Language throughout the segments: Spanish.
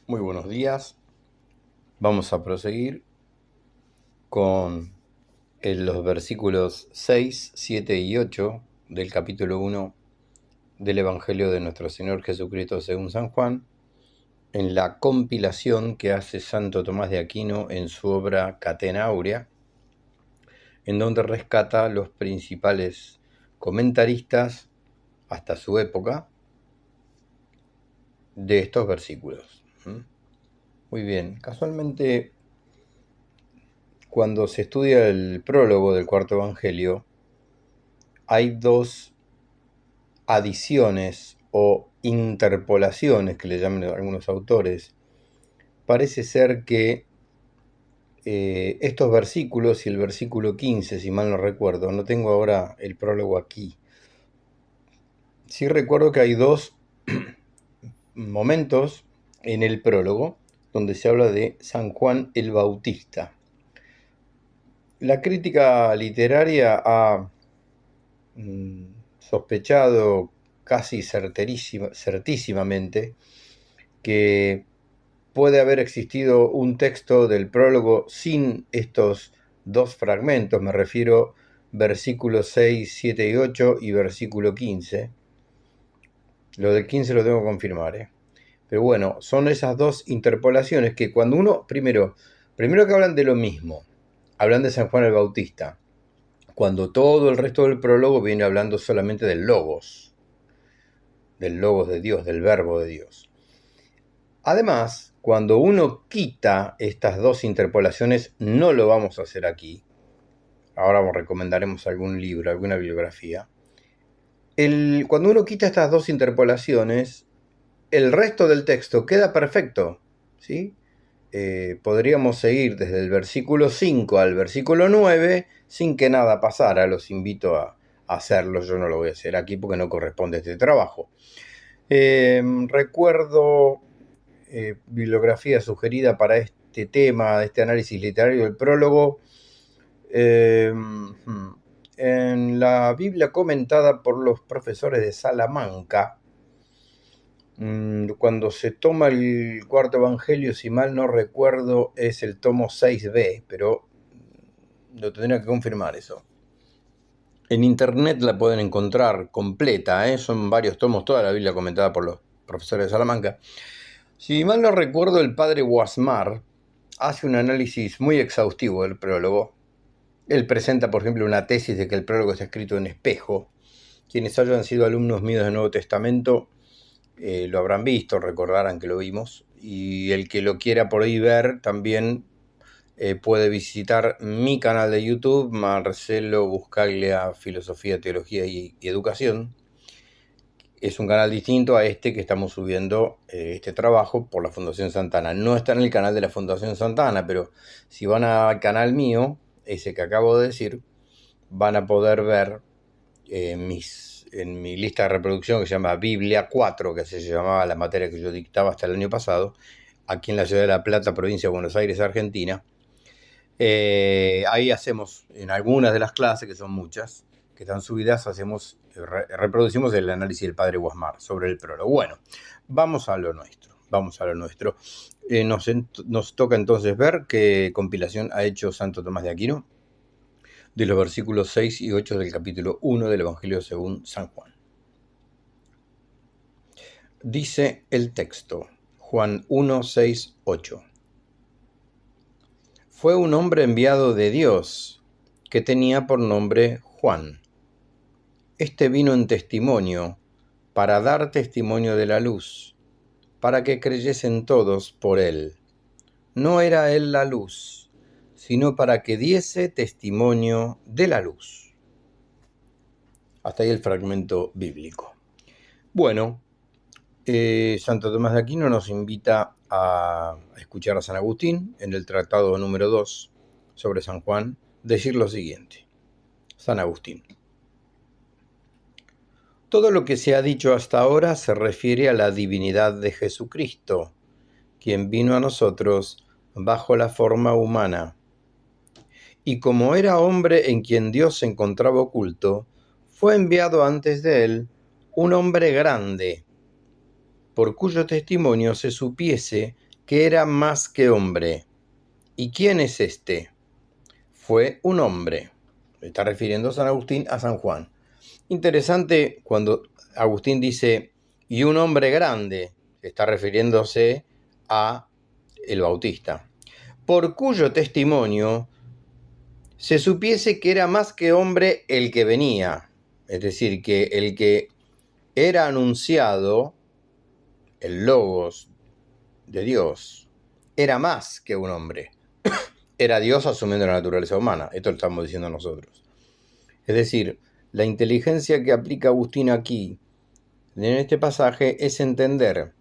Muy buenos días. Vamos a proseguir con los versículos 6, 7 y 8 del capítulo 1 del Evangelio de nuestro Señor Jesucristo según San Juan, en la compilación que hace Santo Tomás de Aquino en su obra Catena Áurea, en donde rescata los principales comentaristas hasta su época de estos versículos. Muy bien, casualmente cuando se estudia el prólogo del cuarto evangelio, hay dos adiciones o interpolaciones que le llaman algunos autores. Parece ser que estos versículos y el versículo 15, si mal no recuerdo, no tengo ahora el prólogo aquí, sí recuerdo que hay dos momentos en el prólogo donde se habla de San Juan el Bautista. La crítica literaria ha sospechado casi certísimamente que puede haber existido un texto del prólogo sin estos dos fragmentos, me refiero versículos 6, 7 y 8 y versículo 15. Lo del 15 lo tengo que confirmar, Pero bueno, son esas dos interpolaciones que cuando uno, primero que hablan de lo mismo, hablan de San Juan el Bautista, cuando todo el resto del prólogo viene hablando solamente del logos de Dios, del verbo de Dios. Además, cuando uno quita estas dos interpolaciones, no lo vamos a hacer aquí, ahora os recomendaremos algún libro, alguna bibliografía. Cuando uno quita estas dos interpolaciones, el resto del texto queda perfecto, ¿sí? Podríamos seguir desde el versículo 5 al versículo 9 sin que nada pasara. Los invito a hacerlo. Yo no lo voy a hacer aquí porque no corresponde a este trabajo. Recuerdo bibliografía sugerida para este tema, este análisis literario del prólogo, en la Biblia comentada por los profesores de Salamanca. Cuando se toma el cuarto evangelio, si mal no recuerdo, es el tomo 6b, pero lo tendría que confirmar eso. En internet la pueden encontrar completa, son varios tomos, toda la Biblia comentada por los profesores de Salamanca. Si mal no recuerdo, el padre Guasmar hace un análisis muy exhaustivo del prólogo. Él presenta, por ejemplo, una tesis de que el prólogo está escrito en espejo. Quienes hayan sido alumnos míos del Nuevo Testamento lo habrán visto, recordarán que lo vimos, y el que lo quiera por ahí ver también puede visitar mi canal de YouTube, Marcelo Buscaglia Filosofía, Teología y Educación. Es un canal distinto a este que estamos subiendo este trabajo por la Fundación Santana. No está en el canal de la Fundación Santana, pero si van al canal mío, ese que acabo de decir, van a poder ver en mi lista de reproducción que se llama Biblia 4, que se llamaba la materia que yo dictaba hasta el año pasado, aquí en la ciudad de La Plata, provincia de Buenos Aires, Argentina. Ahí hacemos, en algunas de las clases, que son muchas, que están subidas, reproducimos el análisis del padre Guasmar sobre el prólogo. Bueno, vamos a lo nuestro. Nos toca entonces ver qué compilación ha hecho Santo Tomás de Aquino de los versículos 6 y 8 del capítulo 1 del Evangelio según San Juan. Dice el texto, Juan 1, 6, 8. Fue un hombre enviado de Dios que tenía por nombre Juan. Este vino en testimonio para dar testimonio de la luz, para que creyesen todos por él. No era él la luz, sino para que diese testimonio de la luz. Hasta ahí el fragmento bíblico. Bueno, Santo Tomás de Aquino nos invita a escuchar a San Agustín en el tratado número 2 sobre San Juan, decir lo siguiente. San Agustín. Todo lo que se ha dicho hasta ahora se refiere a la divinidad de Jesucristo, quien vino a nosotros bajo la forma humana. Y como era hombre en quien Dios se encontraba oculto, fue enviado antes de él un hombre grande, por cuyo testimonio se supiese que era más que hombre. ¿Y quién es este? Fue un hombre. Está refiriendo San Agustín a San Juan. Interesante cuando Agustín dice, y un hombre grande, está refiriéndose a el Bautista, por cuyo testimonio se supiese que era más que hombre el que venía. Es decir, que el que era anunciado, el Logos de Dios, era más que un hombre. Era Dios asumiendo la naturaleza humana. Esto lo estamos diciendo nosotros. Es decir, la inteligencia que aplica Agustín aquí, en este pasaje, es entender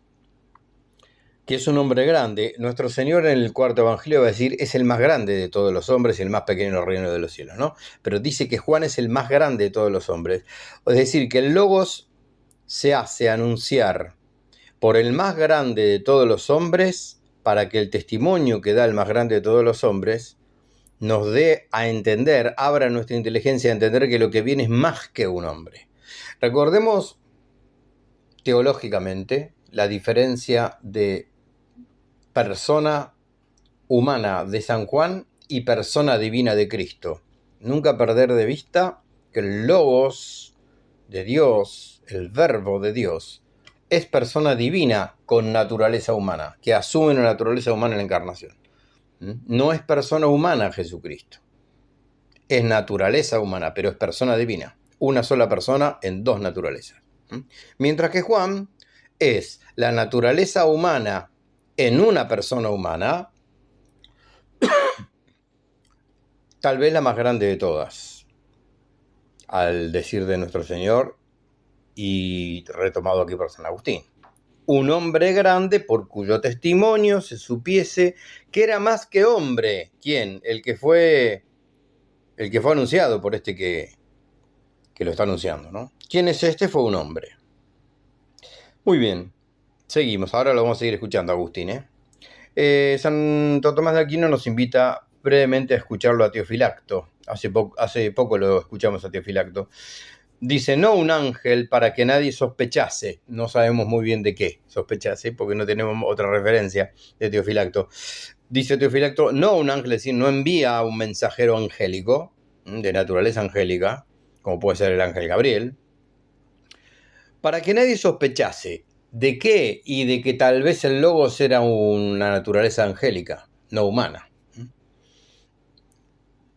que es un hombre grande. Nuestro Señor en el cuarto evangelio va a decir, es el más grande de todos los hombres y el más pequeño en los reinos de los cielos, ¿no? Pero dice que Juan es el más grande de todos los hombres. Es decir, que el Logos se hace anunciar por el más grande de todos los hombres para que el testimonio que da el más grande de todos los hombres nos dé a entender, abra nuestra inteligencia a entender que lo que viene es más que un hombre. Recordemos teológicamente la diferencia de persona humana de San Juan y persona divina de Cristo. Nunca perder de vista que el Logos de Dios, el Verbo de Dios, es persona divina con naturaleza humana, que asume una naturaleza humana en la encarnación. No es persona humana Jesucristo. Es naturaleza humana, pero es persona divina. Una sola persona en dos naturalezas. Mientras que Juan es la naturaleza humana en una persona humana, tal vez la más grande de todas, al decir de nuestro Señor y retomado aquí por San Agustín. Un hombre grande por cuyo testimonio se supiese que era más que hombre. ¿Quién? El que fue anunciado por este que lo está anunciando, ¿no? ¿Quién es este? Fue un hombre. Muy bien, seguimos. Ahora lo vamos a seguir escuchando, Agustín, Santo Tomás de Aquino nos invita brevemente a escucharlo a Teofilacto. Hace poco lo escuchamos a Teofilacto. Dice, no un ángel para que nadie sospechase. No sabemos muy bien de qué sospechase, porque no tenemos otra referencia de Teofilacto. Dice Teofilacto, no un ángel, es decir, no envía a un mensajero angélico, de naturaleza angélica, como puede ser el ángel Gabriel, para que nadie sospechase. ¿De qué? Y de que tal vez el Logos era una naturaleza angélica, no humana.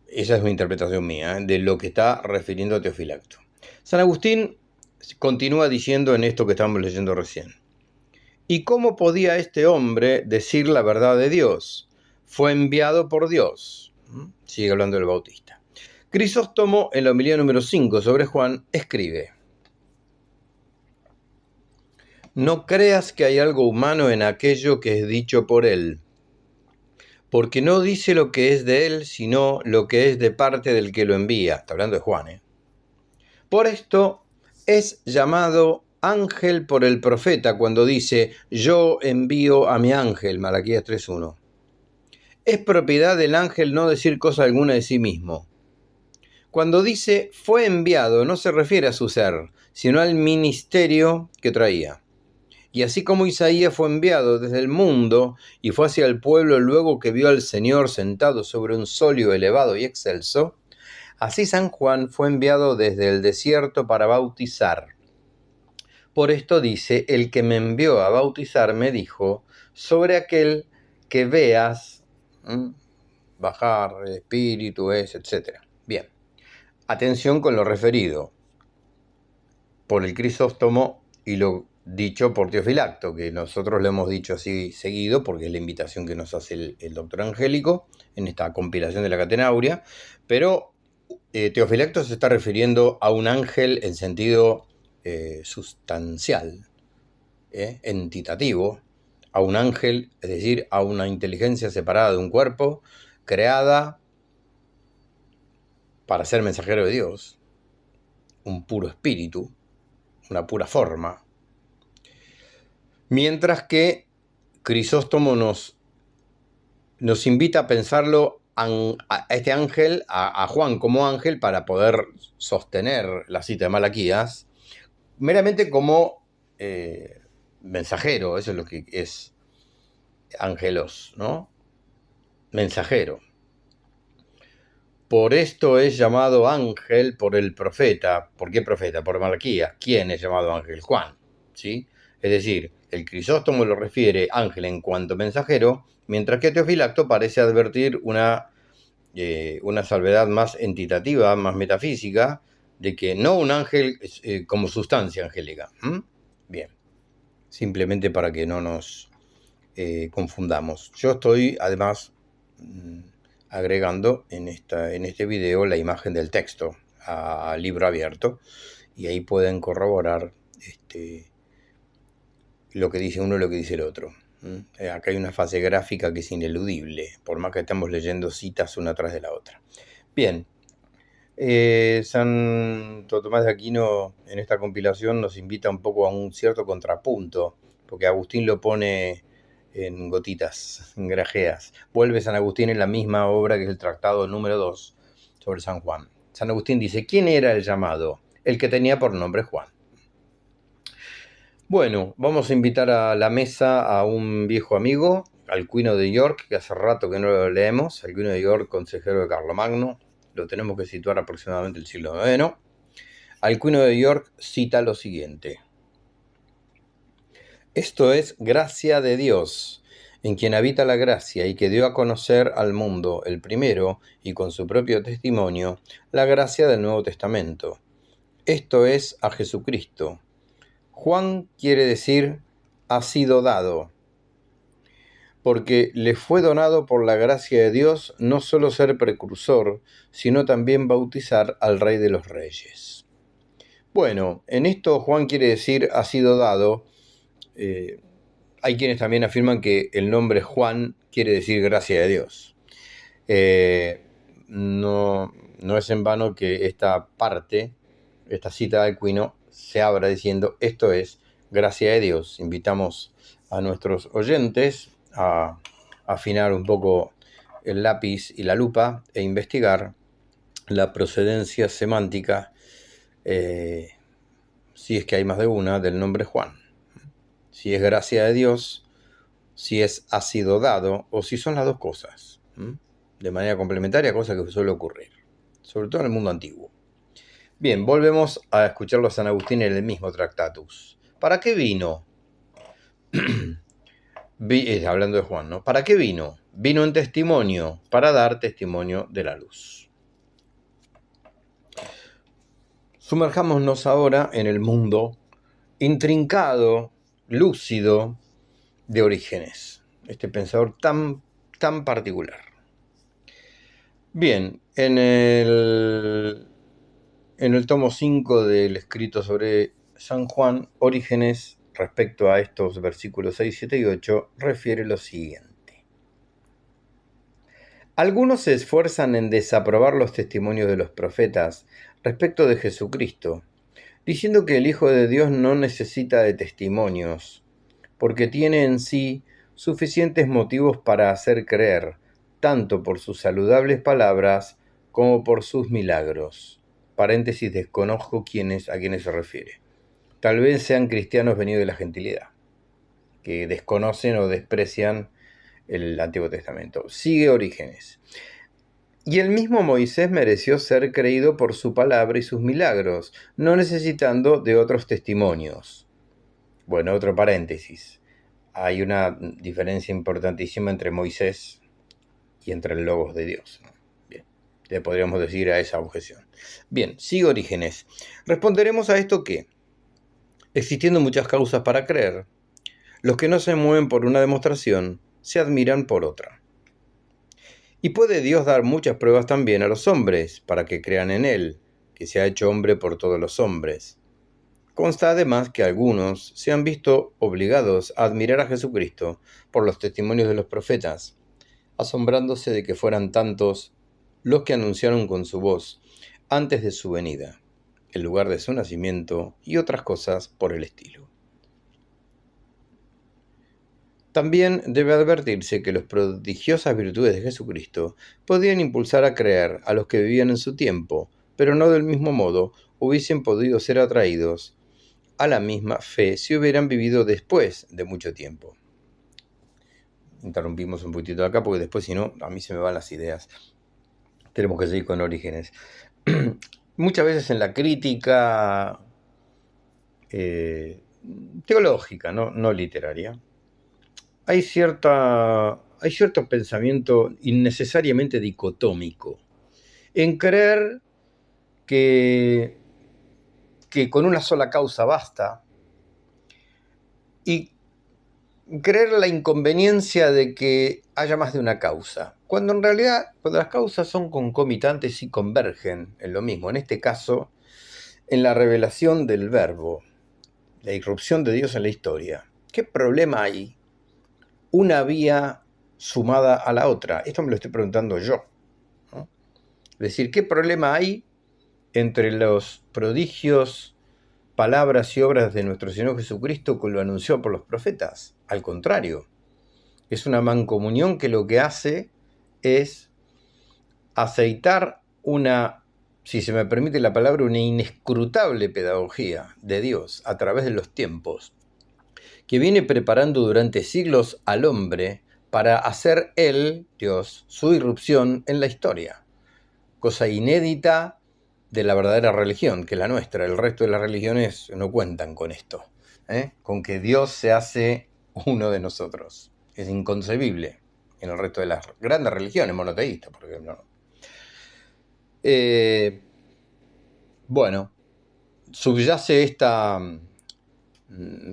Esa es una interpretación mía, de lo que está refiriendo a Teofilacto. San Agustín continúa diciendo en esto que estamos leyendo recién. ¿Y cómo podía este hombre decir la verdad de Dios? Fue enviado por Dios. Sigue hablando del Bautista. Crisóstomo, en la homilía número 5 sobre Juan, escribe: no creas que hay algo humano en aquello que es dicho por él, porque no dice lo que es de él, sino lo que es de parte del que lo envía. Está hablando de Juan, Por esto es llamado ángel por el profeta cuando dice, yo envío a mi ángel, Malaquías 3:1. Es propiedad del ángel no decir cosa alguna de sí mismo. Cuando dice fue enviado, no se refiere a su ser, sino al ministerio que traía. Y así como Isaías fue enviado desde el mundo y fue hacia el pueblo luego que vio al Señor sentado sobre un solio elevado y excelso, así San Juan fue enviado desde el desierto para bautizar. Por esto dice, el que me envió a bautizar me dijo, sobre aquel que veas, bajar el espíritu es, etc. Bien, atención con lo referido por el Crisóstomo y lo dicho por Teofilacto, que nosotros lo hemos dicho así seguido, porque es la invitación que nos hace el doctor Angélico en esta compilación de la Catena Áurea, pero Teofilacto se está refiriendo a un ángel en sentido sustancial, entitativo, a un ángel, es decir, a una inteligencia separada de un cuerpo, creada para ser mensajero de Dios, un puro espíritu, una pura forma, mientras que Crisóstomo nos invita a pensarlo a este ángel, a Juan como ángel, para poder sostener la cita de Malaquías, meramente como mensajero, eso es lo que es. ángelos, ¿no? Mensajero. Por esto es llamado ángel por el profeta. ¿Por qué profeta? Por Malaquías. ¿Quién es llamado ángel? Juan, ¿sí? Es decir, el Crisóstomo lo refiere ángel en cuanto mensajero, mientras que Teofilacto parece advertir una salvedad más entitativa, más metafísica, de que no un ángel como sustancia angélica. Bien, simplemente para que no nos confundamos. Yo estoy además agregando en este video la imagen del texto a libro abierto, y ahí pueden corroborar lo que dice uno y lo que dice el otro. Acá hay una fase gráfica que es ineludible, por más que estamos leyendo citas una tras de la otra. Bien, Santo Tomás de Aquino en esta compilación nos invita un poco a un cierto contrapunto, porque Agustín lo pone en gotitas, en grajeas. Vuelve San Agustín en la misma obra que es el tratado número 2 sobre San Juan. San Agustín dice, ¿quién era el llamado? El que tenía por nombre Juan. Bueno, vamos a invitar a la mesa a un viejo amigo, Alcuino de York, que hace rato que no lo leemos. Alcuino de York, consejero de Carlomagno. Lo tenemos que situar aproximadamente el siglo IX. Alcuino de York cita lo siguiente. Esto es gracia de Dios, en quien habita la gracia y que dio a conocer al mundo el primero, y con su propio testimonio, la gracia del Nuevo Testamento. Esto es a Jesucristo. Juan quiere decir ha sido dado, porque le fue donado por la gracia de Dios no solo ser precursor, sino también bautizar al Rey de los Reyes. Bueno, en esto Juan quiere decir ha sido dado. Hay quienes también afirman que el nombre Juan quiere decir gracia de Dios. No es en vano que esta cita de Aquino, se abra diciendo esto es gracia de Dios. Invitamos a nuestros oyentes a afinar un poco el lápiz y la lupa e investigar la procedencia semántica, si es que hay más de una, del nombre Juan. Si es gracia de Dios, si ha sido dado, o si son las dos cosas, de manera complementaria, cosa que suele ocurrir, sobre todo en el mundo antiguo. Bien, volvemos a escucharlo a San Agustín en el mismo Tractatus. ¿Para qué vino? Hablando de Juan, ¿no? ¿Para qué vino? Vino en testimonio, para dar testimonio de la luz. Sumerjámonos ahora en el mundo intrincado, lúcido, de Orígenes, este pensador tan particular. Bien, en el tomo 5 del escrito sobre San Juan, Orígenes, respecto a estos versículos 6, 7 y 8, refiere lo siguiente. Algunos se esfuerzan en desaprobar los testimonios de los profetas respecto de Jesucristo, diciendo que el Hijo de Dios no necesita de testimonios, porque tiene en sí suficientes motivos para hacer creer, tanto por sus saludables palabras como por sus milagros. Paréntesis, desconozco a quiénes se refiere. Tal vez sean cristianos venidos de la gentilidad, que desconocen o desprecian el Antiguo Testamento. Sigue Orígenes. Y el mismo Moisés mereció ser creído por su palabra y sus milagros, no necesitando de otros testimonios. Bueno, otro paréntesis. Hay una diferencia importantísima entre Moisés y entre el Logos de Dios, ¿no? Bien, le podríamos decir a esa objeción. Bien, sigue Orígenes. Responderemos a esto que, existiendo muchas causas para creer, los que no se mueven por una demostración se admiran por otra. Y puede Dios dar muchas pruebas también a los hombres para que crean en Él, que se ha hecho hombre por todos los hombres. Consta además que algunos se han visto obligados a admirar a Jesucristo por los testimonios de los profetas, asombrándose de que fueran tantos los que anunciaron con su voz antes de su venida, el lugar de su nacimiento y otras cosas por el estilo. También debe advertirse que las prodigiosas virtudes de Jesucristo podían impulsar a creer a los que vivían en su tiempo, pero no del mismo modo hubiesen podido ser atraídos a la misma fe si hubieran vivido después de mucho tiempo. interrumpimos un poquitito acá porque después, si no, a mí se me van las ideas. Tenemos que seguir con Orígenes. Muchas veces en la crítica teológica, no literaria, hay cierto pensamiento innecesariamente dicotómico en creer que con una sola causa basta y creer la inconveniencia de que haya más de una causa, cuando en realidad cuando las causas son concomitantes y convergen en lo mismo, en este caso en la revelación del verbo, la irrupción de Dios en la historia. ¿Qué problema hay? Una vía sumada a la otra. Esto me lo estoy preguntando yo, ¿no? Es decir, ¿qué problema hay entre los prodigios, palabras y obras de nuestro Señor Jesucristo que lo anunció por los profetas? Al contrario, es una mancomunión que lo que hace es aceitar una, si se me permite la palabra, una inescrutable pedagogía de Dios a través de los tiempos, que viene preparando durante siglos al hombre para hacer él, Dios, su irrupción en la historia. Cosa inédita de la verdadera religión, que la nuestra. El resto de las religiones no cuentan con esto, con que Dios se hace uno de nosotros. Es inconcebible en el resto de las grandes religiones monoteístas, por ejemplo. Bueno, subyace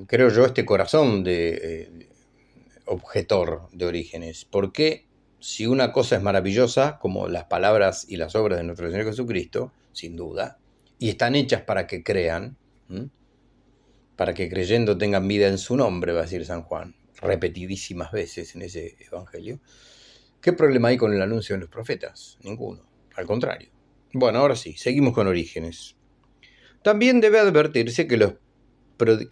creo yo, este corazón de objetor de Orígenes. ¿Por qué, si una cosa es maravillosa, como las palabras y las obras de nuestro Señor Jesucristo, sin duda, y están hechas para que crean, para que creyendo tengan vida en su nombre, va a decir San Juan, repetidísimas veces en ese evangelio, ¿qué problema hay con el anuncio de los profetas? Ninguno, al contrario. Bueno, ahora sí, seguimos con Orígenes. También debe advertirse que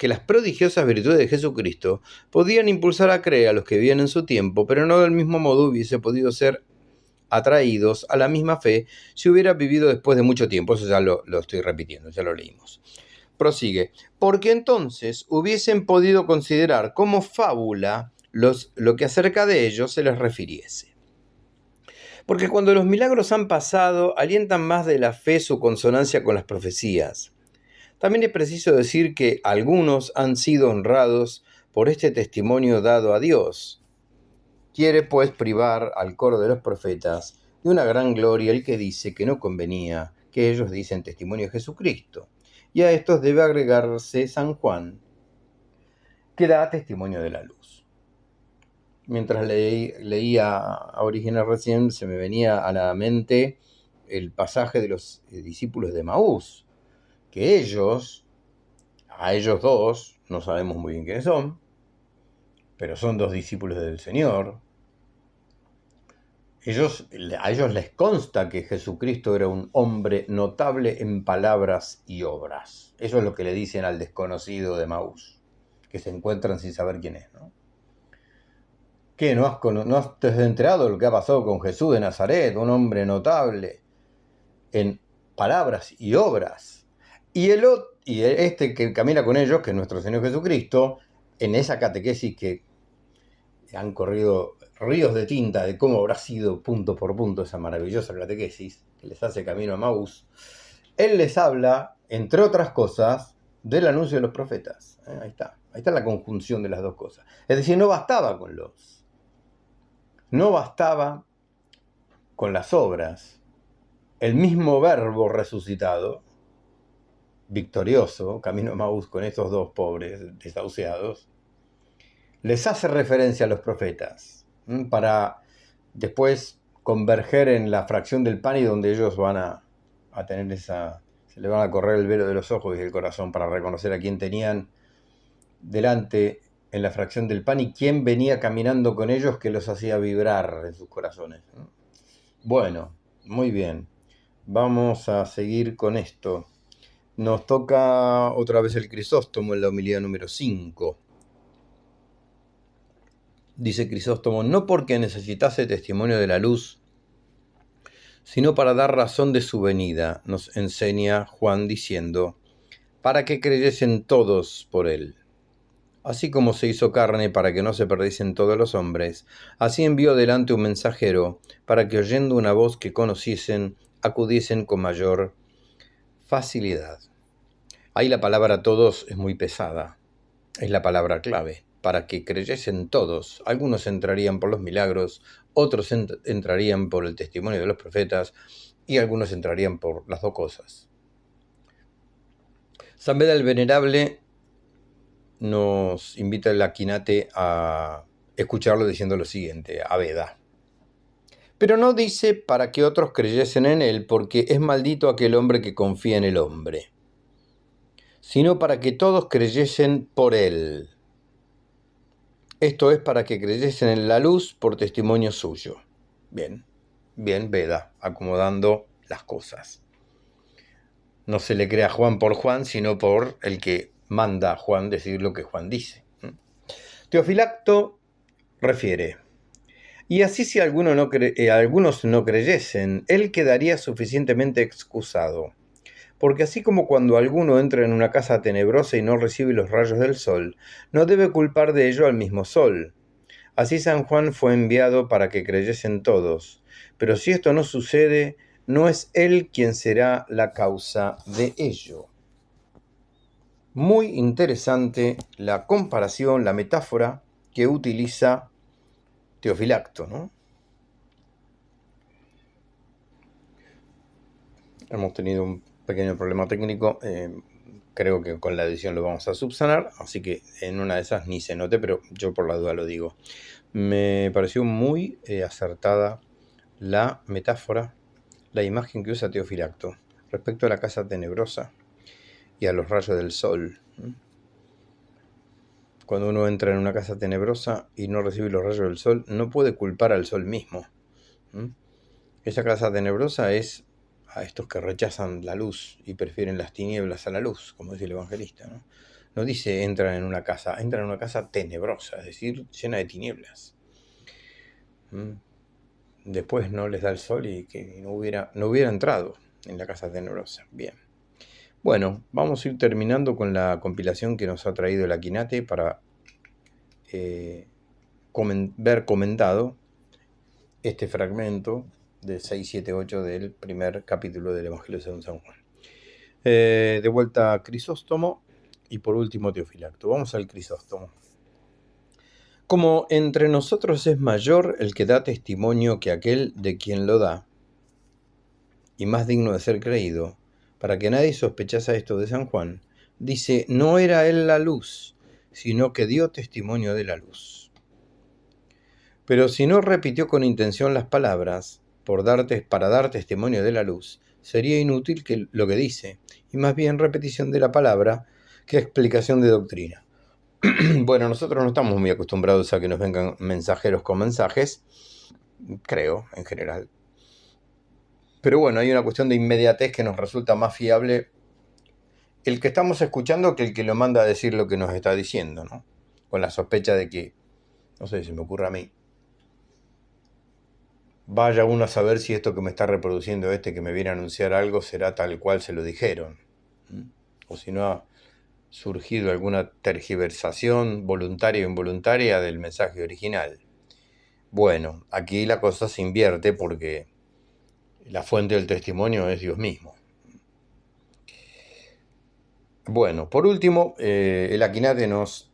las prodigiosas virtudes de Jesucristo podían impulsar a creer a los que vivían en su tiempo, pero no del mismo modo hubiese podido ser atraídos a la misma fe si hubiera vivido después de mucho tiempo. Eso ya lo estoy repitiendo, ya lo leímos. Prosigue, porque entonces hubiesen podido considerar como fábula lo que acerca de ellos se les refiriese. Porque cuando los milagros han pasado, alientan más de la fe su consonancia con las profecías. También es preciso decir que algunos han sido honrados por este testimonio dado a Dios. Quiere pues privar al coro de los profetas de una gran gloria el que dice que no convenía que ellos dicen testimonio de Jesucristo. Y a estos debe agregarse San Juan, que da testimonio de la luz. Mientras leía a Orígenes recién, se me venía a la mente el pasaje de los discípulos de Emaús, que a ellos dos, no sabemos muy bien quiénes son, pero son dos discípulos del Señor. A ellos les consta que Jesucristo era un hombre notable en palabras y obras. Eso es lo que le dicen al desconocido de Emaús, que se encuentran sin saber quién es, ¿no? ¿Qué? ¿No te has enterado de lo que ha pasado con Jesús de Nazaret? Un hombre notable en palabras y obras. Y este que camina con ellos, que es nuestro Señor Jesucristo, en esa catequesis que han corrido ríos de tinta de cómo habrá sido punto por punto esa maravillosa catequesis que les hace camino a Emaús, él les habla, entre otras cosas, del anuncio de los profetas. Ahí está la conjunción de las dos cosas. Es decir, no bastaba con las obras. El mismo verbo resucitado, victorioso, camino a Emaús con estos dos pobres desahuciados, les hace referencia a los profetas, para después converger en la fracción del pan y donde ellos van a tener se le van a correr el velo de los ojos y del corazón para reconocer a quién tenían delante en la fracción del pan y quién venía caminando con ellos que los hacía vibrar en sus corazones. Bueno, muy bien. Vamos a seguir con esto. Nos toca otra vez el Crisóstomo en la homilía número 5. Dice Crisóstomo, no porque necesitase testimonio de la luz, sino para dar razón de su venida, nos enseña Juan diciendo, para que creyesen todos por él. Así como se hizo carne para que no se perdiesen todos los hombres, así envió delante un mensajero para que oyendo una voz que conociesen, acudiesen con mayor facilidad. Ahí la palabra todos es muy pesada, es la palabra clave. Para que creyesen todos, algunos entrarían por los milagros, otros entrarían por el testimonio de los profetas y algunos entrarían por las dos cosas. San Beda el Venerable nos invita el Aquinate a escucharlo diciendo lo siguiente, a Beda. Pero no dice para que otros creyesen en él, porque es maldito aquel hombre que confía en el hombre, sino para que todos creyesen por él. Esto es para que creyesen en la luz por testimonio suyo. Bien, bien Beda, acomodando las cosas. No se le cree a Juan por Juan, sino por el que manda a Juan decir lo que Juan dice. Teofilacto refiere, y así si algunos no creyesen, él quedaría suficientemente excusado. Porque así como cuando alguno entra en una casa tenebrosa y no recibe los rayos del sol, no debe culpar de ello al mismo sol. Así San Juan fue enviado para que creyesen todos. Pero si esto no sucede, no es él quien será la causa de ello. Muy interesante la comparación, la metáfora que utiliza Teofilacto, ¿no? Hemos tenido un pequeño problema técnico, creo que con la edición lo vamos a subsanar, así que en una de esas ni se note, pero yo por la duda lo digo. Me pareció muy acertada la metáfora, la imagen que usa Teofilacto respecto a la casa tenebrosa y a los rayos del sol. Cuando uno entra en una casa tenebrosa y no recibe los rayos del sol, no puede culpar al sol mismo. Esa casa tenebrosa es a estos que rechazan la luz y prefieren las tinieblas a la luz, como dice el evangelista, ¿no? No dice entran en una casa tenebrosa, es decir, llena de tinieblas. Después no les da el sol y que no hubiera entrado en la casa tenebrosa. Bien. Bueno, vamos a ir terminando con la compilación que nos ha traído el Aquinate para ver comentado este fragmento de 6, 7, 8 del primer capítulo del Evangelio según San Juan. De vuelta a Crisóstomo y por último Teofilacto. Vamos al Crisóstomo. Como entre nosotros es mayor el que da testimonio que aquel de quien lo da, y más digno de ser creído, para que nadie sospechase esto de San Juan, dice, no era él la luz, sino que dio testimonio de la luz. Pero si no repitió con intención las palabras, para dar testimonio de la luz, sería inútil lo que dice, y más bien repetición de la palabra que explicación de doctrina. Bueno, nosotros no estamos muy acostumbrados a que nos vengan mensajeros con mensajes, creo, en general. Pero bueno, hay una cuestión de inmediatez que nos resulta más fiable el que estamos escuchando que el que lo manda a decir lo que nos está diciendo, ¿no? Con la sospecha de que, no sé, se me ocurre a mí, vaya uno a saber si esto que me está reproduciendo que me viene a anunciar algo será tal cual se lo dijeron. O si no ha surgido alguna tergiversación voluntaria o involuntaria del mensaje original. Bueno, aquí la cosa se invierte porque la fuente del testimonio es Dios mismo. Bueno, por último, el Aquinate nos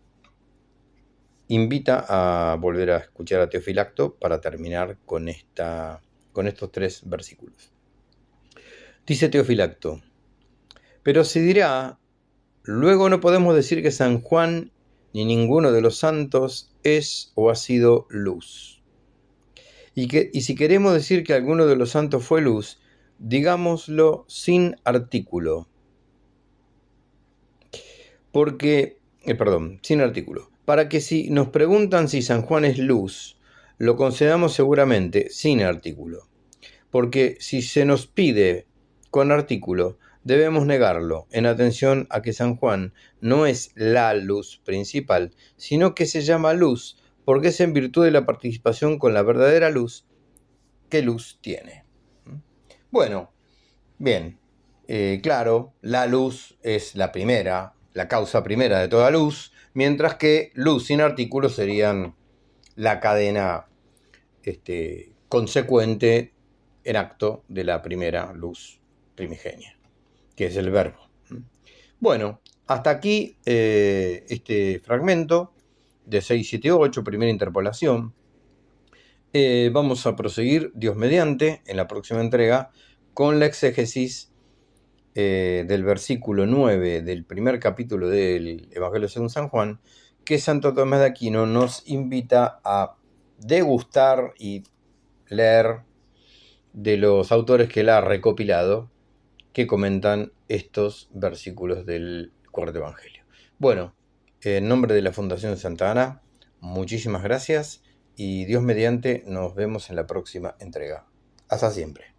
invita a volver a escuchar a Teofilacto para terminar con estos 3 versículos. Dice Teofilacto, pero se dirá, luego no podemos decir que San Juan ni ninguno de los santos es o ha sido luz. Y si queremos decir que alguno de los santos fue luz, digámoslo sin artículo. Sin artículo. Para que si nos preguntan si San Juan es luz, lo concedamos seguramente sin artículo. Porque si se nos pide con artículo, debemos negarlo, en atención a que San Juan no es la luz principal, sino que se llama luz, porque es en virtud de la participación con la verdadera luz que luz tiene. Bueno, bien, claro, la luz es la causa primera de toda luz, mientras que luz sin artículos serían la cadena consecuente en acto de la primera luz primigenia, que es el verbo. Bueno, hasta aquí este fragmento de 678, primera interpolación. Vamos a proseguir, Dios mediante, en la próxima entrega, con la exégesis del versículo 9 del primer capítulo del Evangelio según San Juan, que Santo Tomás de Aquino nos invita a degustar y leer de los autores que él ha recopilado, que comentan estos versículos del cuarto Evangelio. Bueno, en nombre de la Fundación Santa Ana, muchísimas gracias y Dios mediante nos vemos en la próxima entrega. Hasta siempre.